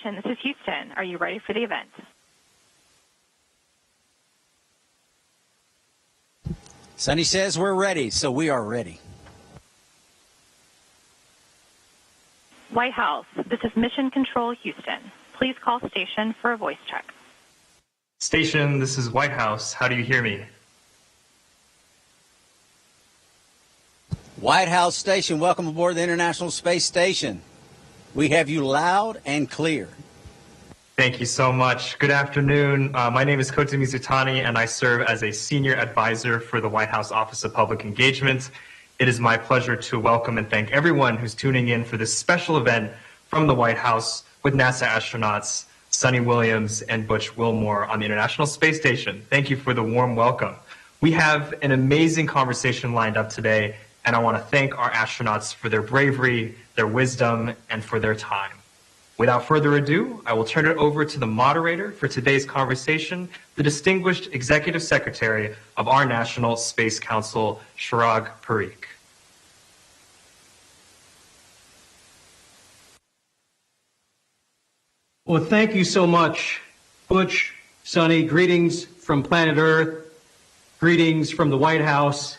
Station, this is Houston. Are you ready for the event? Suni says we're ready, so we are ready. White House, this is Mission Control Houston. Please call station for a voice check. Station, this is White House. How do you hear me? White House Station, welcome aboard the International Space Station. We have you loud and clear. Thank you so much. Good afternoon. My name is Kota Mizutani, and I serve as a senior advisor for the White House Office of Public Engagement. It is my pleasure to welcome and thank everyone who's tuning in for this special event from the White House with NASA astronauts Suni Williams and Butch Wilmore on the International Space Station. Thank you for the warm welcome. We have an amazing conversation lined up today, and I want to thank our astronauts for their bravery, their wisdom, and for their time. Without further ado, I will turn it over to the moderator for today's conversation, the distinguished Executive Secretary of our National Space Council, Chirag Parikh. Well, thank you so much, Butch, Suni. Greetings from planet Earth. Greetings from the White House.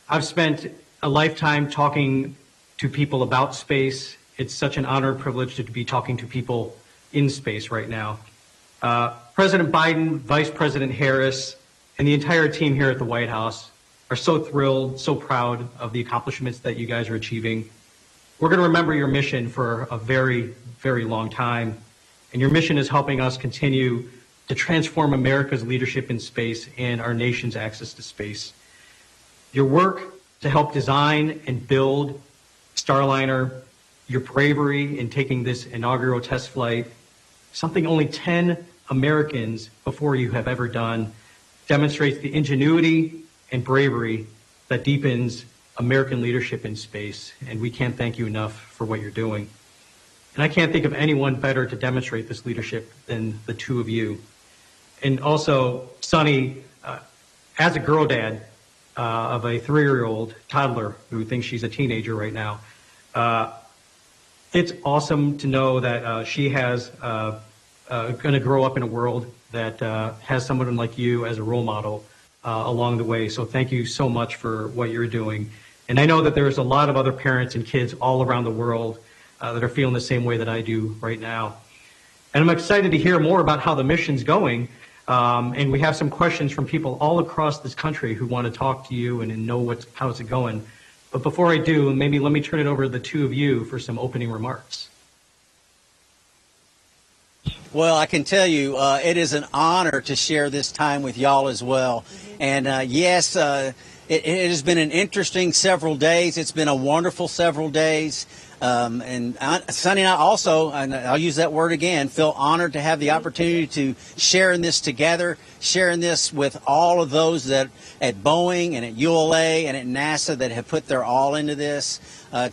I've spent a lifetime talking to people about space. It's such an honor and privilege to be talking to people in space right now. President Biden, Vice President Harris, and the entire team here at the White House are so thrilled, so proud of the accomplishments that you guys are achieving. We're going to remember your mission for a very, very long time. And your mission is helping us continue to transform America's leadership in space and our nation's access to space. Your work to help design and build Starliner, your bravery in taking this inaugural test flight, something only 10 Americans before you have ever done, demonstrates the ingenuity and bravery that deepens American leadership in space. And we can't thank you enough for what you're doing. And I can't think of anyone better to demonstrate this leadership than the two of you. And also, Suni, as a girl dad of a 3-year-old toddler who thinks she's a teenager right now, it's awesome to know that she has going to grow up in a world that has someone like you as a role model along the way. So thank you so much for what you're doing. And I know that there's a lot of other parents and kids all around the world that are feeling the same way that I do right now. And I'm excited to hear more about how the mission's going. And we have some questions from people all across this country who want to talk to you and know how's it going. But before I do, maybe let me turn it over to the two of you for some opening remarks. Well, I can tell you, it is an honor to share this time with y'all as well. And yes, it has been an interesting several days. It's been a wonderful several days. And Suni and I also, and I'll use that word again, feel honored to have the opportunity to share in this together, sharing this with all of those that at Boeing and at ULA and at NASA that have put their all into this.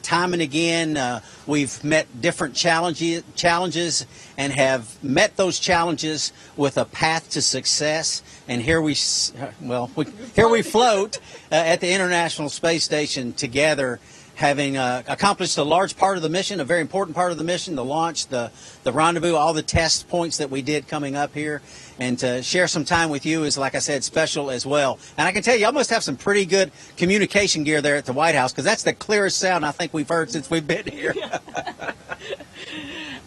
Time and again, we've met different challenges and have met those challenges with a path to success. And here we float at the International Space Station together, having accomplished a large part of the mission, a very important part of the mission, the launch, the rendezvous, all the test points that we did coming up here. And to share some time with you is, like I said, special as well. And I can tell you, I must have some pretty good communication gear there at the White House, because that's the clearest sound I think we've heard since we've been here.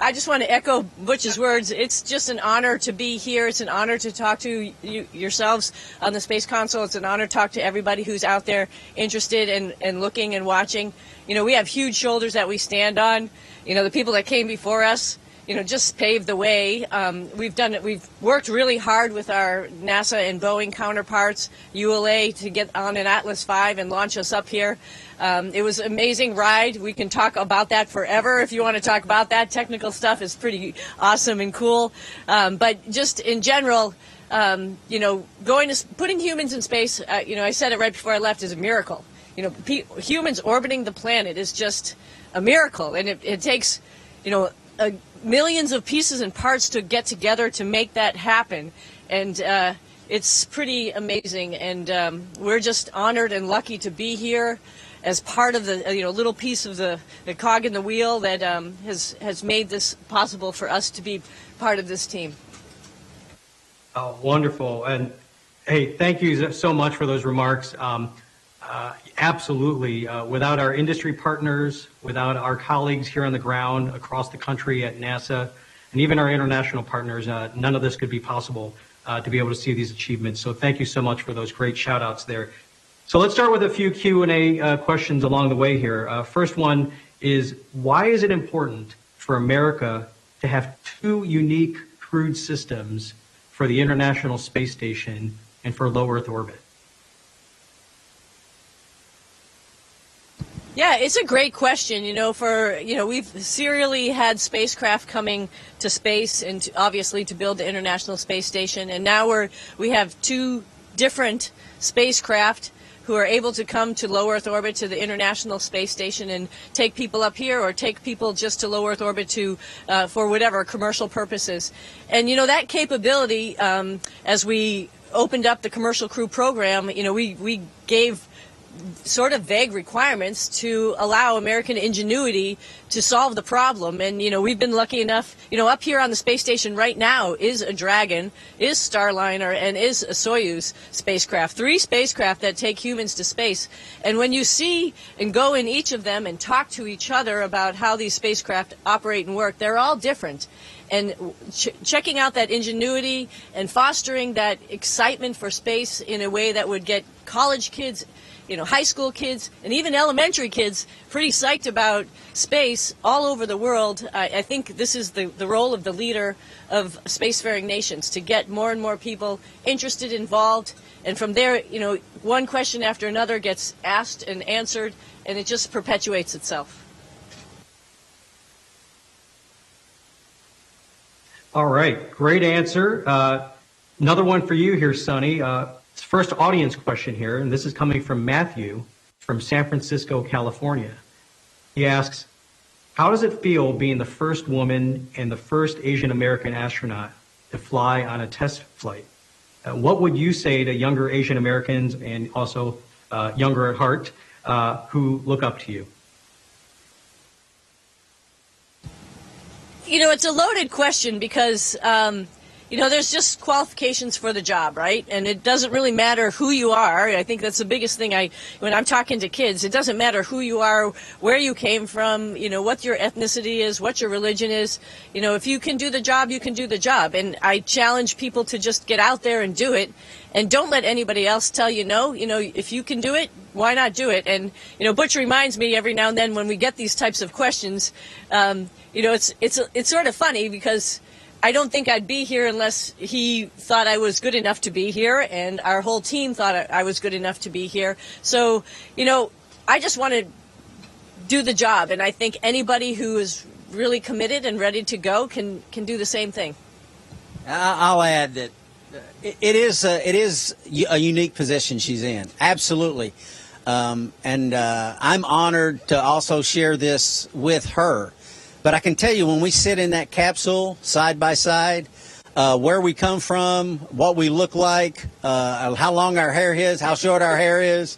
I just want to echo Butch's words. It's just an honor to be here. It's an honor to talk to yourselves on the Space Council. It's an honor to talk to everybody who's out there interested and looking and watching. You know, we have huge shoulders that we stand on. You know, the people that came before us, you know, just paved the way. We've worked really hard with our NASA and Boeing counterparts, ULA, to get on an Atlas V and launch us up here. It was an amazing ride. We can talk about that forever if you want to talk about that. Technical stuff is pretty awesome and cool. But just in general, you know, putting humans in space, you know, I said it right before I left, is a miracle. You know, humans orbiting the planet is just a miracle. And it takes, you know, millions of pieces and parts to get together to make that happen. And it's pretty amazing. And we're just honored and lucky to be here. as part of the little piece of the cog in the wheel that has made this possible for us to be part of this team. Oh, wonderful. And hey, thank you so much for those remarks. Absolutely. Without our industry partners, without our colleagues here on the ground across the country at NASA, and even our international partners, none of this could be possible to be able to see these achievements. So thank you so much for those great shout outs there. So let's start with a few Q&A questions along the way here. First one is, why is it important for America to have two unique crewed systems for the International Space Station and for low Earth orbit? Yeah, it's a great question. We've serially had spacecraft coming to space and obviously to build the International Space Station, and now we have two different spacecraft who are able to come to low Earth orbit to the International Space Station and take people up here or take people just to low Earth orbit for whatever commercial purposes. And that capability, as we opened up the commercial crew program, we gave sort of vague requirements to allow American ingenuity to solve the problem. And, we've been lucky enough, up here on the space station right now is a Dragon, is Starliner, and is a Soyuz spacecraft. 3 spacecraft that take humans to space. And when you see and go in each of them and talk to each other about how these spacecraft operate and work, they're all different. And checking out that ingenuity and fostering that excitement for space in a way that would get college kids, high school kids, and even elementary kids pretty psyched about space all over the world. I think this is the role of the leader of spacefaring nations, to get more and more people interested, involved, and from there, one question after another gets asked and answered, and it just perpetuates itself. All right, great answer. Another one for you here, Suni. First audience question here, and this is coming from Matthew from San Francisco, California. He asks, how does it feel being the first woman and the first Asian American astronaut to fly on a test flight? What would you say to younger Asian Americans and also younger at heart who look up to you? It's a loaded question because there's just qualifications for the job, right? And it doesn't really matter who you are. I think that's the biggest thing when I'm talking to kids, it doesn't matter who you are, where you came from, what your ethnicity is, what your religion is. If you can do the job, you can do the job. And I challenge people to just get out there and do it. And don't let anybody else tell you no. If you can do it, why not do it? And, Butch reminds me every now and then when we get these types of questions, it's sort of funny because I don't think I'd be here unless he thought I was good enough to be here, and our whole team thought I was good enough to be here. So, I just want to do the job, and I think anybody who is really committed and ready to go can do the same thing. I'll add that it is a unique position she's in, absolutely, and I'm honored to also share this with her. But I can tell you, when we sit in that capsule side by side, where we come from, what we look like, how long our hair is, how short our hair is,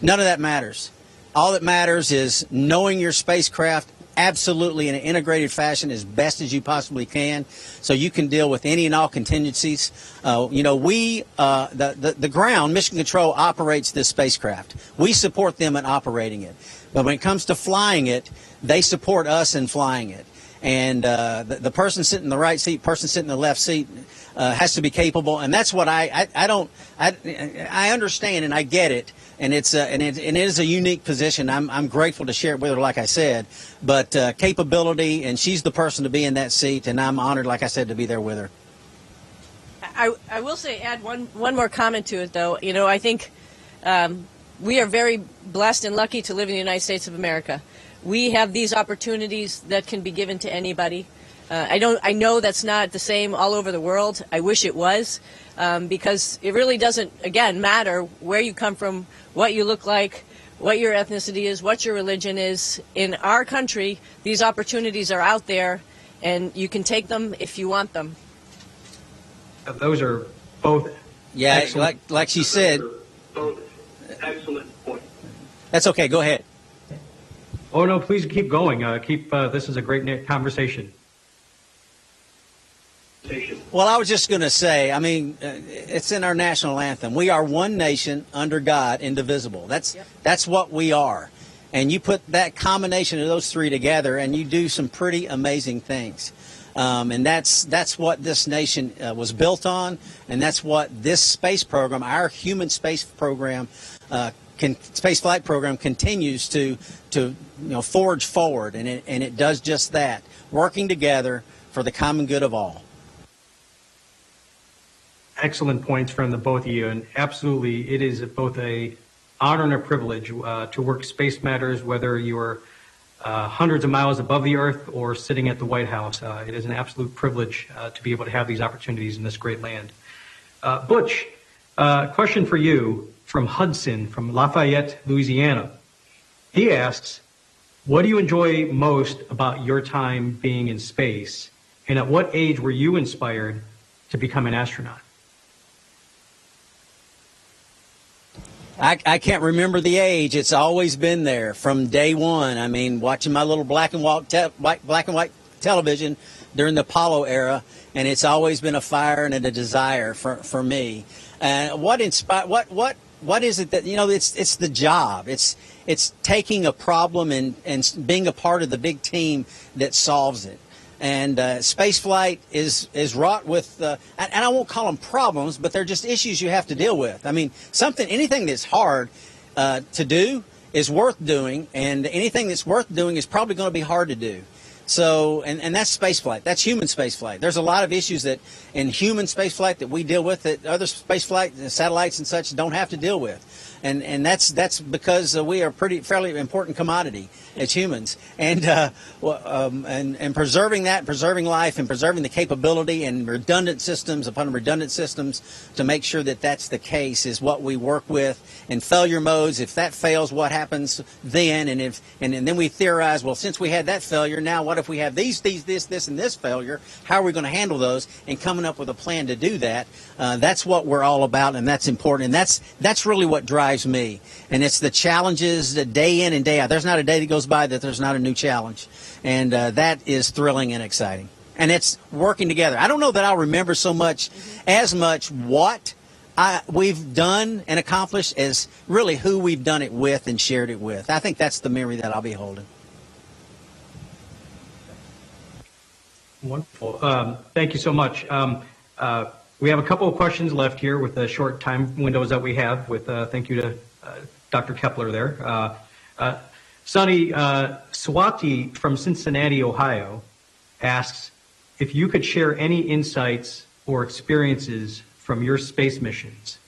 none of that matters. All that matters is knowing your spacecraft absolutely in an integrated fashion as best as you possibly can, so you can deal with any and all contingencies. The ground, Mission Control, operates this spacecraft. We support them in operating it. But when it comes to flying it, they support us in flying it. And the person sitting in the right seat, person sitting in the left seat has to be capable. And that's what I understand and I get it. And it is a unique position. I'm grateful to share it with her, like I said. But capability, and she's the person to be in that seat. And I'm honored, like I said, to be there with her. I will say, add one more comment to it, though. I think we are very blessed and lucky to live in the United States of America. We have these opportunities that can be given to anybody. I know that's not the same all over the world. I wish it was, because it really doesn't, again, matter where you come from, what you look like, what your ethnicity is, what your religion is. In our country, these opportunities are out there, and you can take them if you want them. Those are both like she said. Both excellent points. That's okay. Go ahead. Oh, no, please keep going. This is a great conversation. Well, I was just going to say, I mean, it's in our national anthem. We are one nation under God, indivisible. That's what we are. And you put that combination of those three together, and you do some pretty amazing things. And that's what this nation was built on, and that's what this space program, our human space program, space flight program, continues to forge forward, and it does just that, working together for the common good of all. Excellent points from the both of you, and absolutely, it is both a honor and a privilege to work space matters, whether you're hundreds of miles above the Earth or sitting at the White House. It is an absolute privilege to be able to have these opportunities in this great land. Butch, question for you from Hudson from Lafayette, Louisiana. He asks, what do you enjoy most about your time being in space, and at what age were you inspired to become an astronaut? I can't remember the age. It's always been there from day one. I mean, watching my little black and white television during the Apollo era, and it's always been a fire and a desire for me. And what is it that, it's the job. It's taking a problem and being a part of the big team that solves it. And space flight is wrought with, and I won't call them problems, but they're just issues you have to deal with. I mean, anything that's hard to do is worth doing, and anything that's worth doing is probably going to be hard to do. So, and that's space flight. That's human space flight. There's a lot of issues that in human space flight that we deal with that other space flight satellites and such don't have to deal with. And that's because we are fairly important commodity as humans, and preserving that, preserving life, and preserving the capability and redundant systems upon redundant systems to make sure that that's the case is what we work with. In failure modes, if that fails, what happens then? And then we theorize, well, since we had that failure, now what if we have this, and this failure? How are we going to handle those? And coming up with a plan to do that. That's what we're all about, and that's important. And that's really what drives me. And it's the challenges day in and day out. There's not a day that goes by that there's not a new challenge. And that is thrilling and exciting. And it's working together. I don't know that I'll remember as much what we've done and accomplished as really who we've done it with and shared it with. I think that's the memory that I'll be holding. Wonderful. Thank you so much. We have a couple of questions left here with the short time windows that we have. Thank you to Dr. Kepler there. Suni, Swati from Cincinnati, Ohio, asks if you could share any insights or experiences from your space missions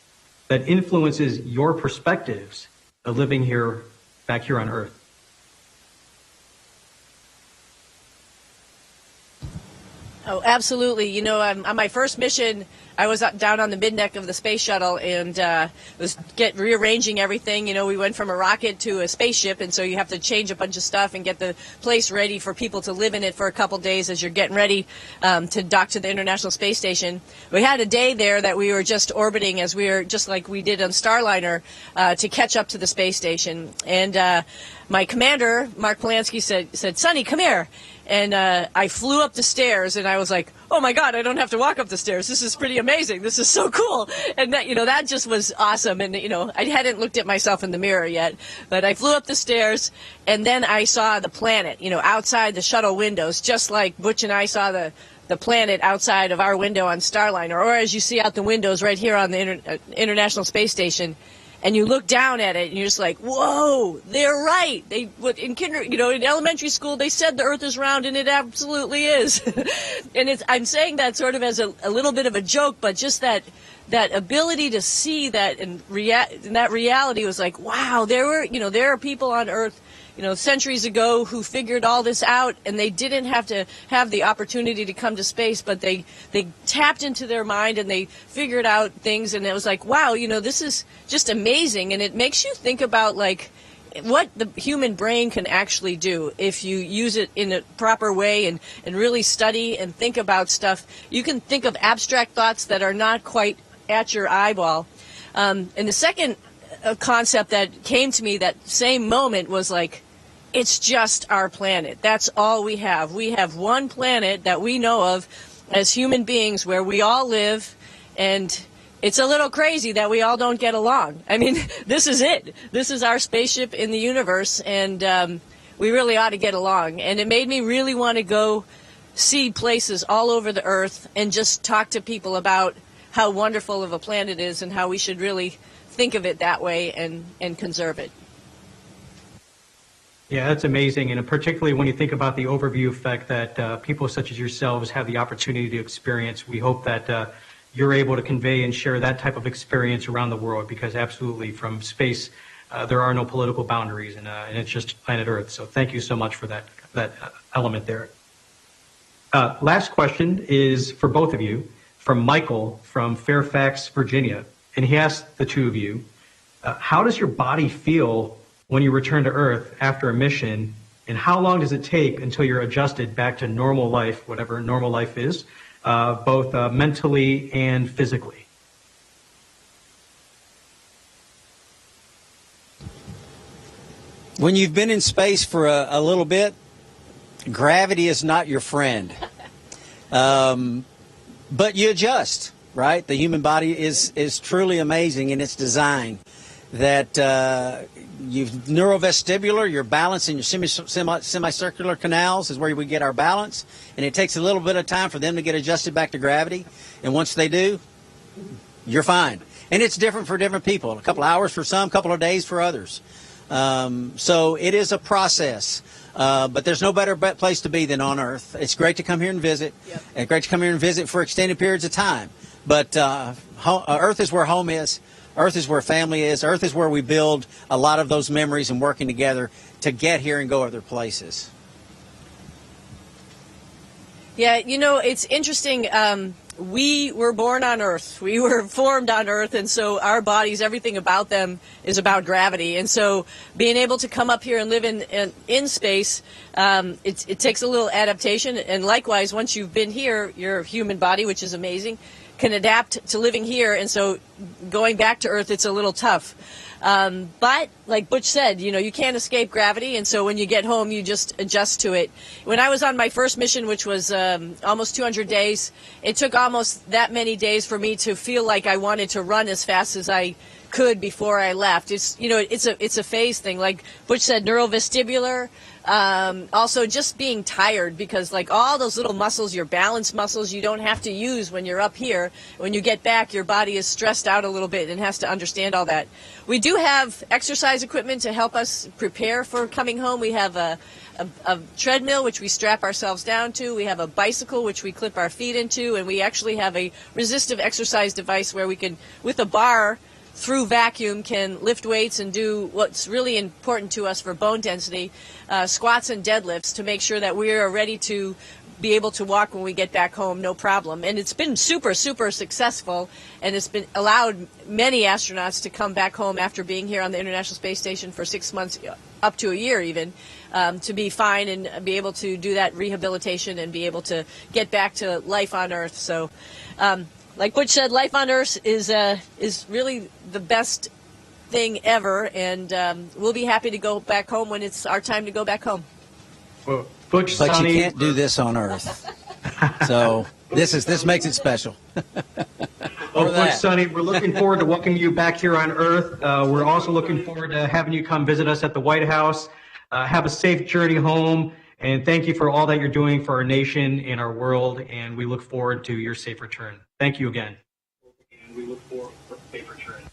that influences your perspectives of living back here on Earth. Oh, absolutely. On my first mission, I was down on the mid-neck of the space shuttle and was rearranging everything. We went from a rocket to a spaceship, and so you have to change a bunch of stuff and get the place ready for people to live in it for a couple days as you're getting ready to dock to the International Space Station. We had a day there that we were just orbiting as we were, just like we did on Starliner, to catch up to the space station. And my commander, Mark Polanski, said, "Suni, come here." And I flew up the stairs, and I was like, "Oh my God, I don't have to walk up the stairs. This is pretty amazing. This is so cool." And that just was awesome. And I hadn't looked at myself in the mirror yet, but I flew up the stairs, and then I saw the planet, outside the shuttle windows, just like Butch and I saw the planet outside of our window on Starliner, or as you see out the windows right here on the International Space Station. And you look down at it, and you're just like, "Whoa, they're right." In elementary school, they said the Earth is round, and it absolutely is. And I'm saying that sort of as a little bit of a joke, but just that ability to see that and that reality was like, wow, there are people on Earth, centuries ago who figured all this out, and they didn't have to have the opportunity to come to space, but they tapped into their mind and they figured out things, and it was like, wow, this is just amazing. And it makes you think about what the human brain can actually do if you use it in a proper way and really study and think about stuff. You can think of abstract thoughts that are not quite at your eyeball. And the second a concept that came to me that same moment was like, it's just our planet. That's all we have. We have one planet that we know of as human beings where we all live, and it's a little crazy that we all don't get along. I mean, this is it. This is our spaceship in the universe, and we really ought to get along. And it made me really want to go see places all over the Earth and just talk to people about how wonderful of a planet it is and how we should really think of it that way and conserve it. Yeah, that's amazing, and particularly when you think about the overview effect that people such as yourselves have the opportunity to experience. We hope that you're able to convey and share that type of experience around the world, because absolutely from space there are no political boundaries, and it's just planet Earth. So thank you so much for that element there. Last question is for both of you, from Michael from Fairfax, Virginia, and he asked the two of you, how does your body feel when you return to Earth after a mission, and how long does it take until you're adjusted back to normal life, whatever normal life is, both mentally and physically? When you've been in space for a little bit, gravity is not your friend. But you adjust, right? The human body is truly amazing in its design. That you've neurovestibular, your balance in your semicircular canals is where we get our balance, and it takes a little bit of time for them to get adjusted back to gravity. And once they do, you're fine. And it's different for different people. A couple of hours for some, a couple of days for others. So it is a process. But there's no better place to be than on Earth. It's great to come here and visit. Yep. It's great to come here and visit for extended periods of time. But Earth is where home is. Earth is where family is. Earth is where we build a lot of those memories and working together to get here and go other places. Yeah, you know, it's interesting. We were born on Earth. We were formed on Earth, and so our bodies, everything about them is about gravity. And so being able to come up here and live in space, it takes a little adaptation. And likewise, once you've been here, your human body, which is amazing, can adapt to living here. And so going back to Earth, it's a little tough. But like Butch said, you know, you can't escape gravity, and so when you get home, you just adjust to it. When I was on my first mission, which was almost 200 days, it took almost that many days for me to feel like I wanted to run as fast as I could before I left. It's, you know, it's a phase thing. Like Butch said, neurovestibular. Also just being tired, because like all those little muscles, your balance muscles, you don't have to use when you're up here. When you get back, your body is stressed out a little bit and has to understand all that. We do have exercise equipment to help us prepare for coming home. We have a treadmill, which we strap ourselves down to. We have a bicycle, which we clip our feet into. And we actually have a resistive exercise device where we can, with a bar, through vacuum, can lift weights and do what's really important to us for bone density, squats and deadlifts, to make sure that we are ready to be able to walk when we get back home, no problem. And it's been super, super successful, and it's been allowed many astronauts to come back home after being here on the International Space Station for 6 months, up to a year even, to be fine and be able to do that rehabilitation and be able to get back to life on Earth. So, like Butch said, life on Earth is really the best thing ever, and we'll be happy to go back home when it's our time to go back home. Well, Butch, but Suni, you can't do this on Earth, so this makes it special. Well, Butch, Suni, we're looking forward to welcoming you back here on Earth. We're also looking forward to having you come visit us at the White House. Have a safe journey home, and thank you for all that you're doing for our nation and our world, and we look forward to your safe return. Thank you again. And we look forward to a safe return.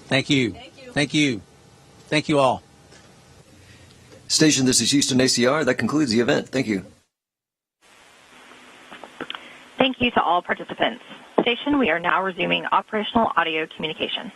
Thank you. Thank you. Thank you all. Station, this is Houston ACR. That concludes the event. Thank you. Thank you to all participants. Station, we are now resuming operational audio communication.